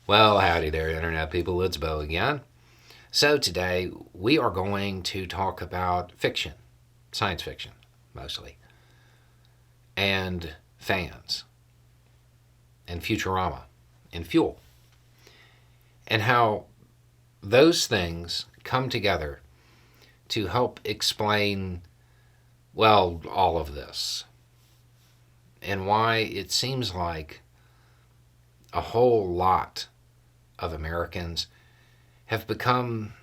Well, howdy there, Internet people. It's Bo again. So, today we are going to talk about fiction, science fiction mostly, and fans, and Futurama, and fuel, and how those things come together to help explain, well, all of this, and why it seems like a whole lot of Americans have become,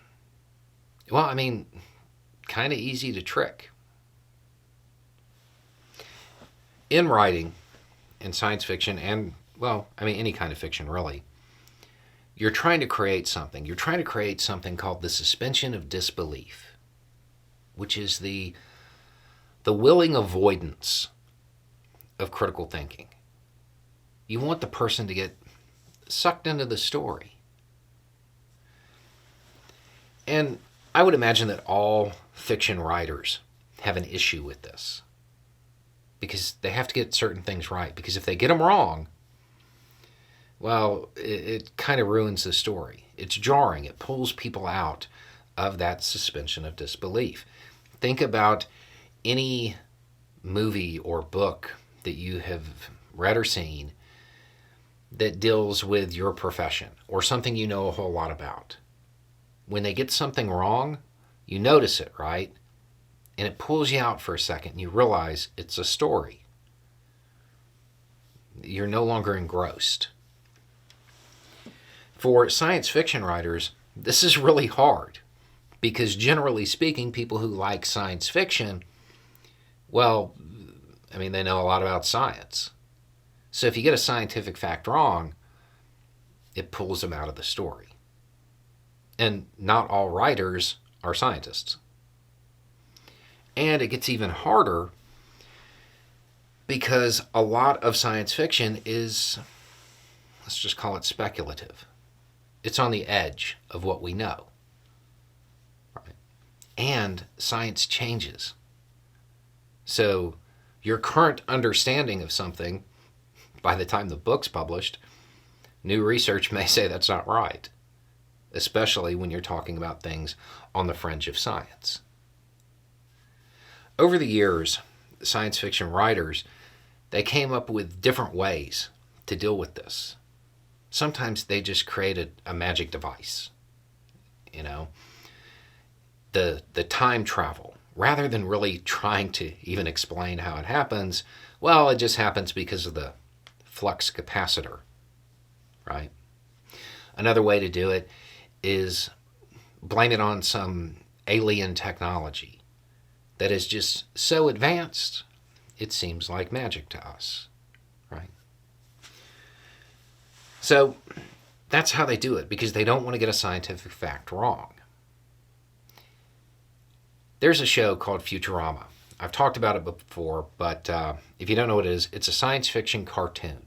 kind of easy to trick. In writing, in science fiction, and, any kind of fiction really, you're trying to create something. You're trying to create something called the suspension of disbelief, which is the willing avoidance of critical thinking. You want the person to get sucked into the story. And I would imagine that all fiction writers have an issue with this because they have to get certain things right. Because if they get them wrong, well, it kind of ruins the story. It's jarring. It pulls people out of that suspension of disbelief. Think about any movie or book that you have read or seen that deals with your profession or something you know a whole lot about. When they get something wrong, you notice it, right? And it pulls you out for a second and you realize it's a story. You're no longer engrossed. For science fiction writers, this is really hard because generally speaking, people who like science fiction, they know a lot about science. So if you get a scientific fact wrong, it pulls them out of the story. And not all writers are scientists. And it gets even harder because a lot of science fiction is, let's just call it speculative. It's on the edge of what we know. Right? And science changes. So your current understanding of something, by the time the book's published, new research may say that's not right, especially when you're talking about things on the fringe of science. Over the years, science fiction writers, they came up with different ways to deal with this. Sometimes they just created a magic device, the time travel. Rather than really trying to even explain how it happens, it just happens because of the flux capacitor, right? Another way to do it is blame it on some alien technology that is just so advanced, it seems like magic to us, right? So that's how they do it, because they don't want to get a scientific fact wrong. There's a show called Futurama. I've talked about it before, but if you don't know what it is, it's a science fiction cartoon.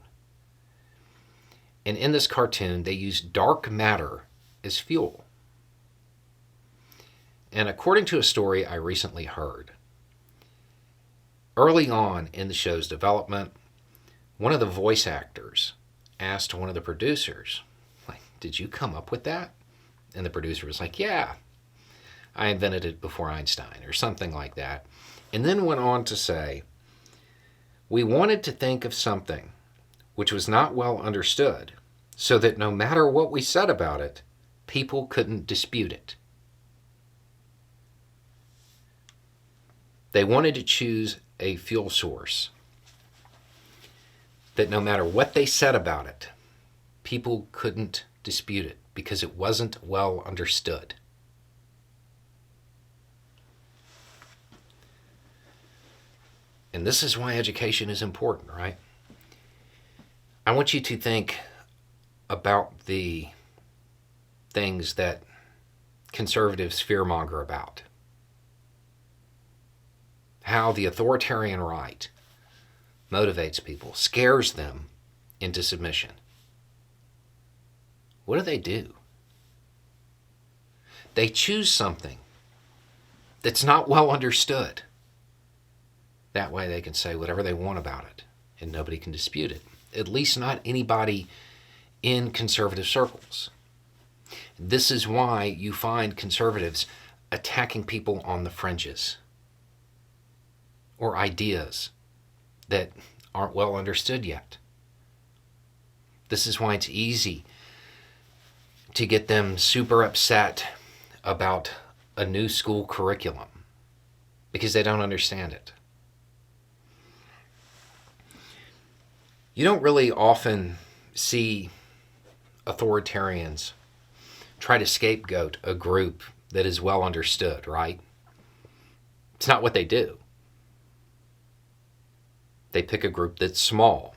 And in this cartoon, they use dark matter as fuel. And according to a story I recently heard, early on in the show's development, one of the voice actors asked one of the producers, did you come up with that? And the producer was like, yeah, I invented it before Einstein, or something like that. And then went on to say, we wanted to think of something which was not well understood, so that no matter what we said about it, people couldn't dispute it. They wanted to choose a fuel source that no matter what they said about it, people couldn't dispute it because it wasn't well understood. And this is why education is important, right? I want you to think about the things that conservatives fearmonger about. How the authoritarian right motivates people, scares them into submission. What do? They choose something that's not well understood. That way they can say whatever they want about it, and nobody can dispute it. At least not anybody in conservative circles. This is why you find conservatives attacking people on the fringes or ideas that aren't well understood yet. This is why it's easy to get them super upset about a new school curriculum, because they don't understand it. You don't really often see authoritarians try to scapegoat a group that is well understood, right? It's not what they do. They pick a group that's small,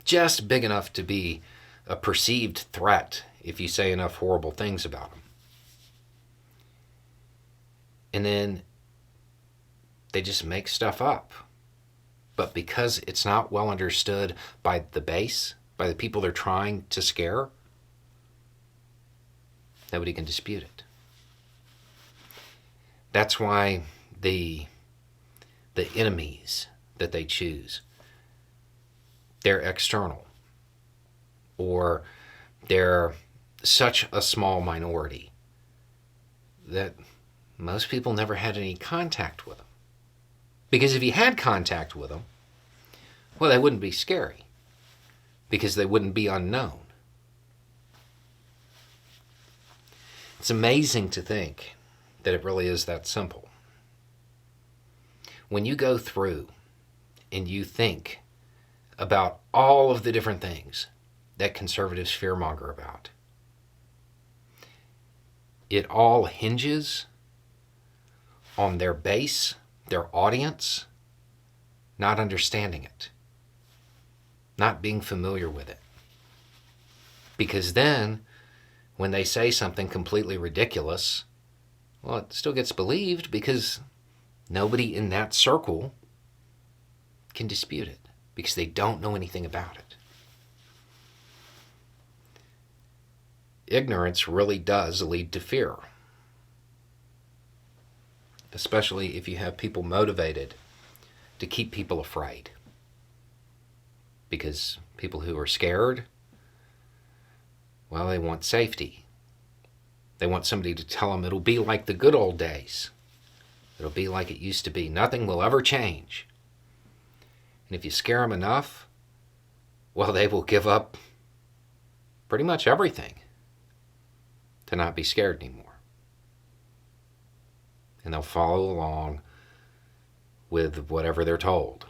just big enough to be a perceived threat if you say enough horrible things about them. And then they just make stuff up. But because it's not well understood by the base, by the people they're trying to scare, nobody can dispute it. That's why the enemies that they choose, they're external, or they're such a small minority that most people never had any contact with them. Because if you had contact with them, well, they wouldn't be scary, because they wouldn't be unknown. It's amazing to think that it really is that simple. When you go through and you think about all of the different things that conservatives fearmonger about, it all hinges on their base, their audience, not understanding it, not being familiar with it. Because then, when they say something completely ridiculous, well, it still gets believed because nobody in that circle can dispute it, because they don't know anything about it. Ignorance really does lead to fear, especially if you have people motivated to keep people afraid. Because people who are scared, well, they want safety. They want somebody to tell them it'll be like the good old days. It'll be like it used to be. Nothing will ever change. And if you scare them enough, well, they will give up pretty much everything to not be scared anymore. And they'll follow along with whatever they're told,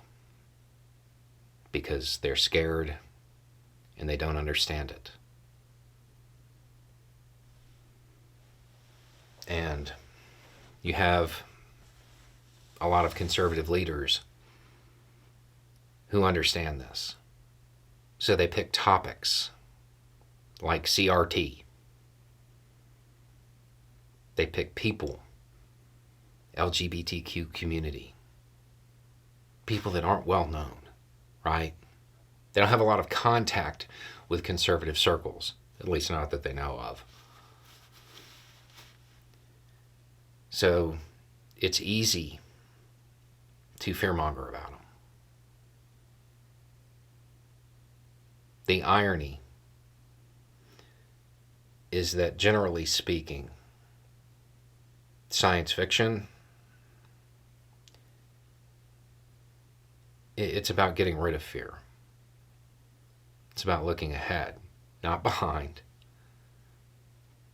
because they're scared and they don't understand it. And you have a lot of conservative leaders who understand this. So they pick topics like CRT. They pick people, LGBTQ community, people that aren't well known, right? They don't have a lot of contact with conservative circles, at least not that they know of. So it's easy to fearmonger about them. The irony is that, generally speaking, science fiction, it's about getting rid of fear. It's about looking ahead, not behind.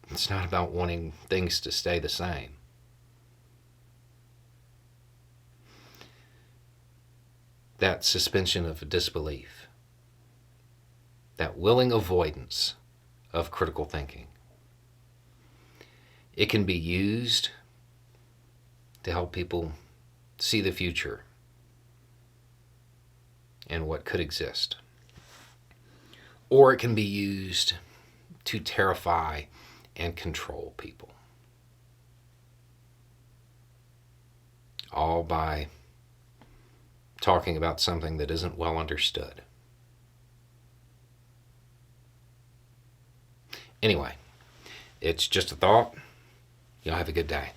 It's not about wanting things to stay the same. That suspension of disbelief, that willing avoidance of critical thinking, it can be used to help people see the future and what could exist. Or it can be used to terrify and control people. All by talking about something that isn't well understood. Anyway, it's just a thought. Y'all have a good day.